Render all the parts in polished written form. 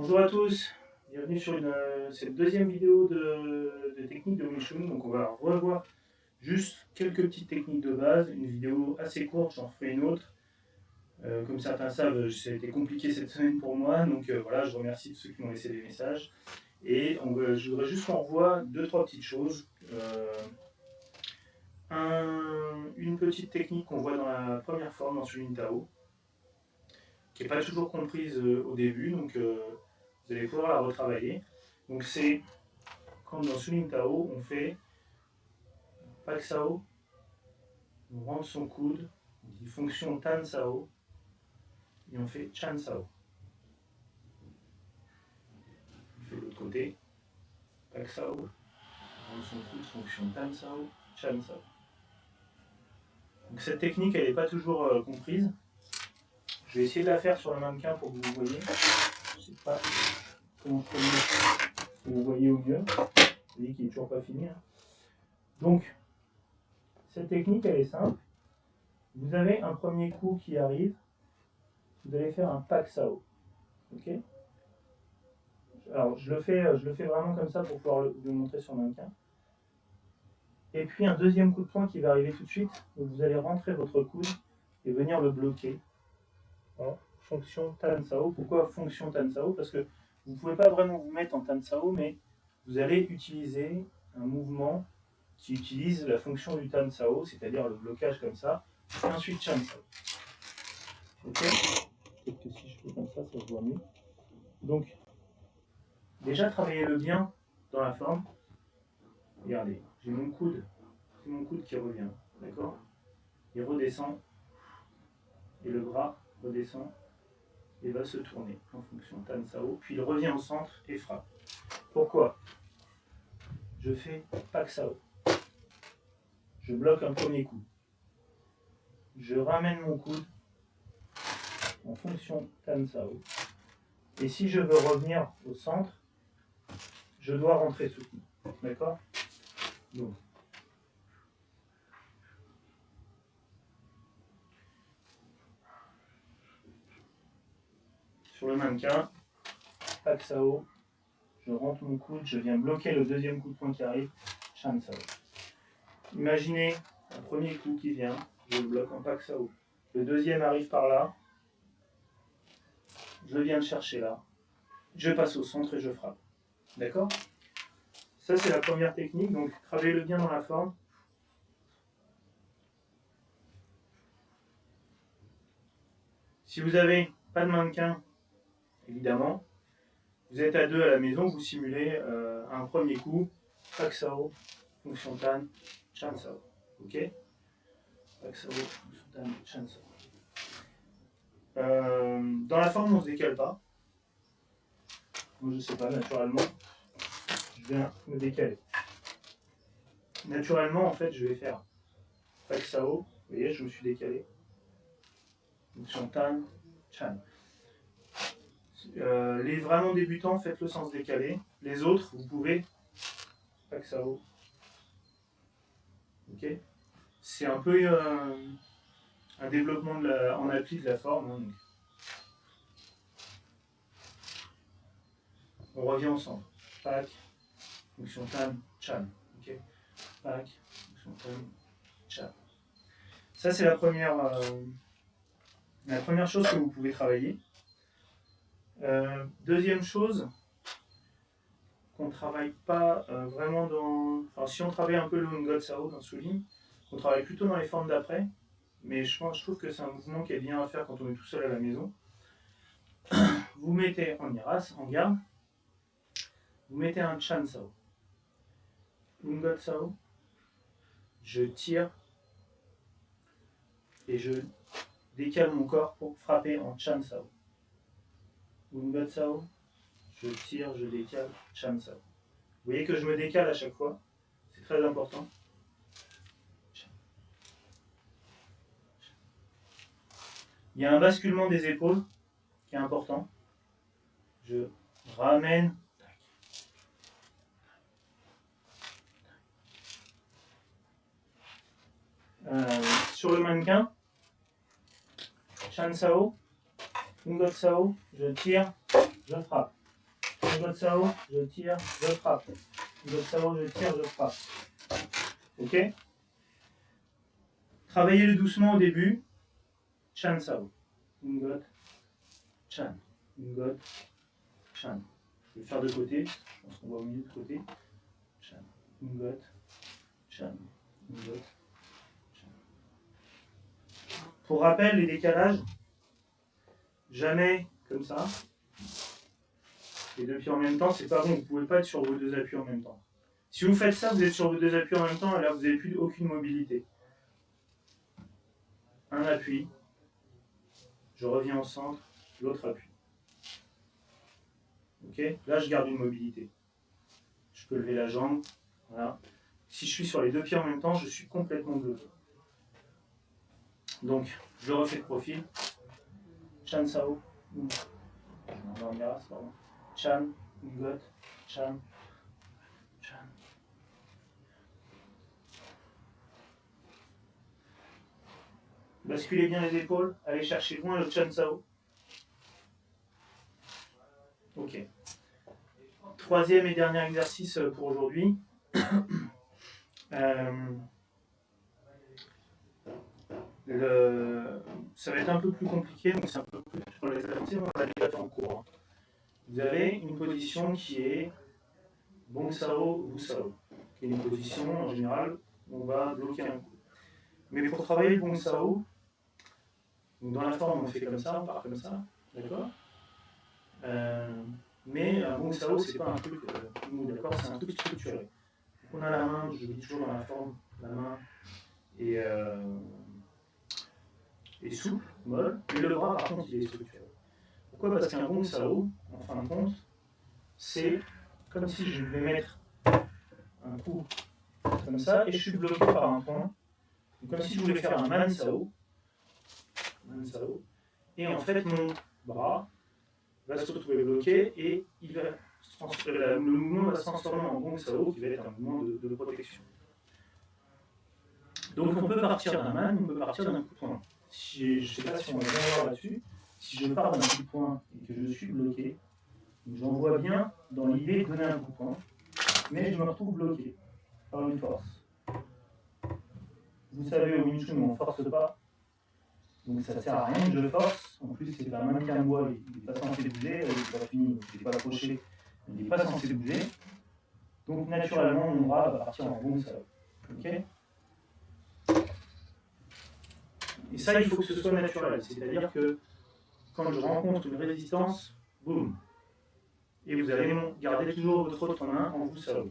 Bonjour à tous, bienvenue sur cette deuxième vidéo de technique de Wing Chun. Donc on va revoir juste quelques petites techniques de base, une vidéo assez courte, j'en ferai une autre. Comme certains savent, ça a été compliqué cette semaine pour moi, donc voilà, je remercie tous ceux qui m'ont laissé des messages. Et je voudrais juste qu'on revoie deux, trois petites choses. Une petite technique qu'on voit dans la première forme dans Suling Tao, qui n'est pas toujours comprise au début, donc vous allez pouvoir la retravailler. Donc c'est comme dans Suling Tao, on fait Pak Sao, on rentre son coude, on dit fonction Tan Sao, et on fait Chan Sao. On fait de l'autre côté, Pak Sao, on rentre son coude, fonction Tan Sao, Chan Sao. Donc cette technique, elle n'est pas toujours comprise. Je vais essayer de la faire sur le mannequin pour que vous voyez. Je ne sais pas comment vous voyez au mieux. Vous voyez qu'il n'est toujours pas fini. Donc, cette technique, elle est simple. Vous avez un premier coup qui arrive. Vous allez faire un Pak Sao. Ok ? Alors, je le fais vraiment comme ça pour pouvoir le montrer sur le mannequin. Et puis, un deuxième coup de poing qui va arriver tout de suite. Donc, vous allez rentrer votre coude et venir le bloquer. Voilà. Fonction Tan Sao. Pourquoi fonction Tan Sao ? Parce que vous ne pouvez pas vraiment vous mettre en Tan Sao, mais vous allez utiliser un mouvement qui utilise la fonction du Tan Sao, c'est-à-dire le blocage comme ça, et ensuite Chan Sao. Ok ? Peut-être que si je fais comme ça se voit mieux. Donc, déjà travaillez-le bien dans la forme. Regardez, j'ai mon coude, c'est mon coude qui revient, d'accord ? Il redescend, et le bras redescend, et va se tourner en fonction Tan Sao, puis il revient au centre et frappe. Pourquoi ? Je fais Pak Sao. Je bloque un premier coup. Je ramène mon coude en fonction Tan Sao. Et si je veux revenir au centre, je dois rentrer ce coup. D'accord ? Donc, sur le mannequin, Pak Sao, je rentre mon coude, je viens bloquer le deuxième coup de poing qui arrive, Chan Sao. Imaginez un premier coup qui vient, je le bloque en Pak Sao. Le deuxième arrive par là, je viens le chercher là, je passe au centre et je frappe. D'accord ? Ça, c'est la première technique, donc travaillez-le bien dans la forme. Si vous n'avez pas de mannequin, évidemment, vous êtes à deux à la maison, vous simulez un premier coup, Pak Sao, fonction Tan, Chan Sao. Ok ? Pak Sao, fonction Tan, Chan Sao. Dans la forme, on ne se décale pas. Moi, je ne sais pas, naturellement, je viens me décaler. Naturellement, en fait, je vais faire Pak Sao. Vous voyez, je me suis décalé. Fonction Tan, Chan. Les vraiment débutants, faites le sens décalé. Les autres, vous pouvez Pak Sao. Ok ? C'est un peu un développement en appli de la forme. Donc. On revient ensemble. Pak, fonction Tan, Chan. Ok ? Pak, fonction Tan, Chan. Ça, c'est la première chose que vous pouvez travailler. Deuxième chose, qu'on ne travaille pas vraiment dans... Enfin, si on travaille un peu le Hungot Sao dans Suling, on travaille plutôt dans les formes d'après, mais je trouve que c'est un mouvement qui est bien à faire quand on est tout seul à la maison. Vous mettez en iras, en garde, vous mettez un Chan Sao. Hungot Sao, je tire et je décale mon corps pour frapper en Chan Sao. Hungot Sao, je tire, je décale, Chan Sao. Vous voyez que je me décale à chaque fois, c'est très important. Il y a un basculement des épaules qui est important. Je ramène. Sur le mannequin, Chan Sao, Hungot Sao, je tire, je frappe. Sao, je tire, je frappe. Sao, je tire, je frappe. Ok? Travaillez-le doucement au début. Chan Sao. Ungot, Chan. Ungot, Chan. Je vais faire de côté. Je pense qu'on voit au milieu de côté. Chan. Ungot, Chan. Ungot, Chan. Pour rappel, les décalages, jamais comme ça. Les deux pieds en même temps, c'est pas bon. Vous ne pouvez pas être sur vos deux appuis en même temps. Si vous faites ça, vous êtes sur vos deux appuis en même temps, et là, vous n'avez plus aucune mobilité. Un appui, je reviens au centre, l'autre appui. Ok? Là, je garde une mobilité. Je peux lever la jambe. Voilà. Si je suis sur les deux pieds en même temps, je suis complètement bloqué. Donc, je refais le profil. Chan Sao. Chan, Ungot, Chan, Chan. Basculez bien les épaules, allez chercher loin le Chan Sao. Ok. Troisième et dernier exercice pour aujourd'hui. Ça va être un peu plus compliqué, donc c'est un peu plus pour les exercices, on va les faire en cours. Vous avez une position qui est Bong Sao, Wu Sao, qui est une position en général où on va bloquer un coup. Mais pour travailler le Bong Sao, donc dans la forme on fait comme ça, on part comme ça, d'accord? Mais un Bong Sao c'est pas un truc d'accord, c'est un truc structuré. Donc on a la main, je dis toujours dans la forme, la main et souple, molle, et le bras par contre il est structuré. Pourquoi? Parce qu'un Bong Sao, en fin de compte, c'est comme si je vais mettre un coup comme ça et je suis bloqué par un point. Donc, comme si je voulais faire un Man Sao. Et en fait, mon bras va se retrouver bloqué et il va le mouvement va se transformer en Bong Sao qui va être un mouvement de protection. Donc on peut partir d'un man, on peut partir d'un coup de poing. Je ne sais pas si on va bien voir là-dessus. Si je pars d'un coup de poing et que je suis bloqué, j'en vois bien dans l'idée de donner un coup de poing, mais je me retrouve bloqué par une force. Vous savez, au Wing Chun, on ne force pas, donc ça ne sert à rien que je force. En plus, c'est un mannequin de bois, il n'est pas censé bouger, il n'est pas fini, donc il n'est pas accroché, il n'est pas censé bouger. Donc naturellement, mon bras va partir en Bong Sao. Ok? Et ça, il faut que ce soit naturel, c'est-à-dire que quand je rencontre une résistance, boum. Et vous allez garder toujours votre autre main en Wu Sao.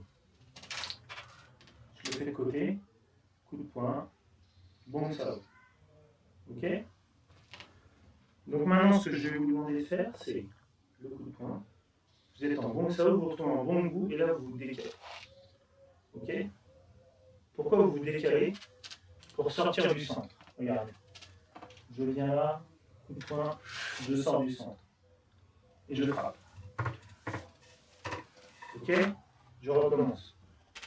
Je le fais de côté, coup de poing, Bong Sao. Ok? Donc maintenant, ce que je vais vous demander de faire, c'est le coup de poing. Vous êtes en Bong Sao, vous retournez en Bong Wu, et là, vous vous décalez. Ok? Pourquoi vous vous décalez? Pour sortir du centre. Regardez. Je viens là, coup de poing, je sors du centre. Et je frappe. Ok? Je recommence.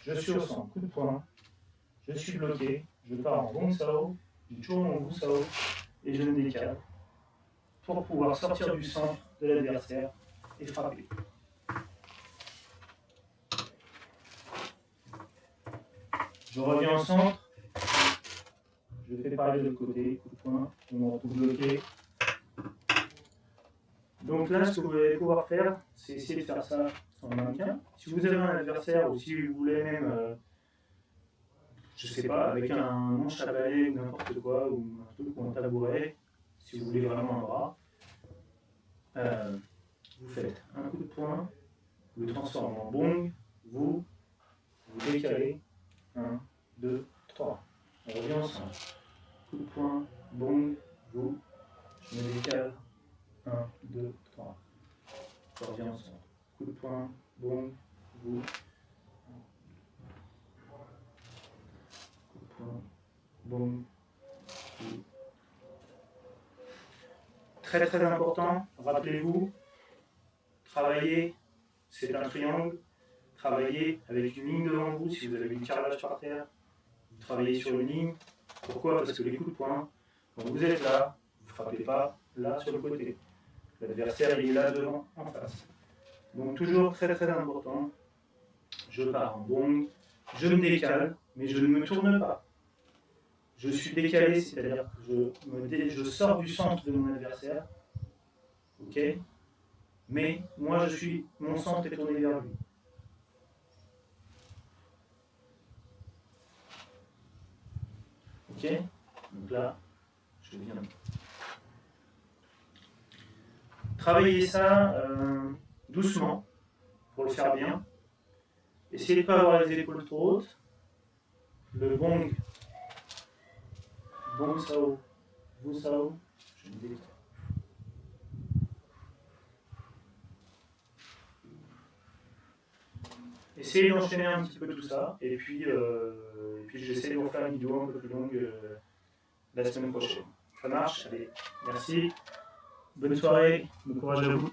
Je suis au centre, coup de poing. Je suis bloqué. Je pars en Bong Sao. Je tourne en Wu Sao. Et je me décale. Pour pouvoir sortir du centre de l'adversaire et frapper. Je reviens au centre. Je fais pareil de l'autre côté, coup de poing, on me retrouve bloqué. Donc là, ce que vous allez pouvoir faire, c'est essayer de faire ça en mannequin. Si vous avez un adversaire ou si vous voulez même, je sais pas, avec un manche à balai ou n'importe quoi, ou un truc ou un tabouret, si vous voulez vraiment un bras, vous faites un coup de poing, vous le transformez en bong, vous décalez, 1, 2, 3. On revient ensemble. Coup de poing, bong, vous, je me décale, 1, 2, 3. On revient ensemble. Coup de poing, bong, vous. Coup de poing, bong, vous. Très très important, rappelez-vous, travaillez, c'est un triangle, travaillez avec une ligne devant vous, si vous avez du carrelage par terre, vous travaillez sur une ligne. Pourquoi? Parce que les coups de poing, quand vous êtes là, vous ne frappez pas là sur le côté. L'adversaire il est là devant, en face. Donc toujours très très important, je pars en bond, je me décale, mais je ne me tourne pas. Je suis décalé, c'est-à-dire que je sors du centre de mon adversaire, ok, mais moi mon centre est tourné vers lui. Ok, donc là, je viens. Travaillez ça doucement pour le faire bien. Essayez de ne pas avoir les épaules trop hautes. Le bong sao, vous sao, je me décale. Essayez d'enchaîner un petit peu tout ça, et puis j'essaie de vous faire une vidéo un peu plus longue la semaine prochaine. Ça marche? Allez, merci. Bonne soirée, bon courage à vous.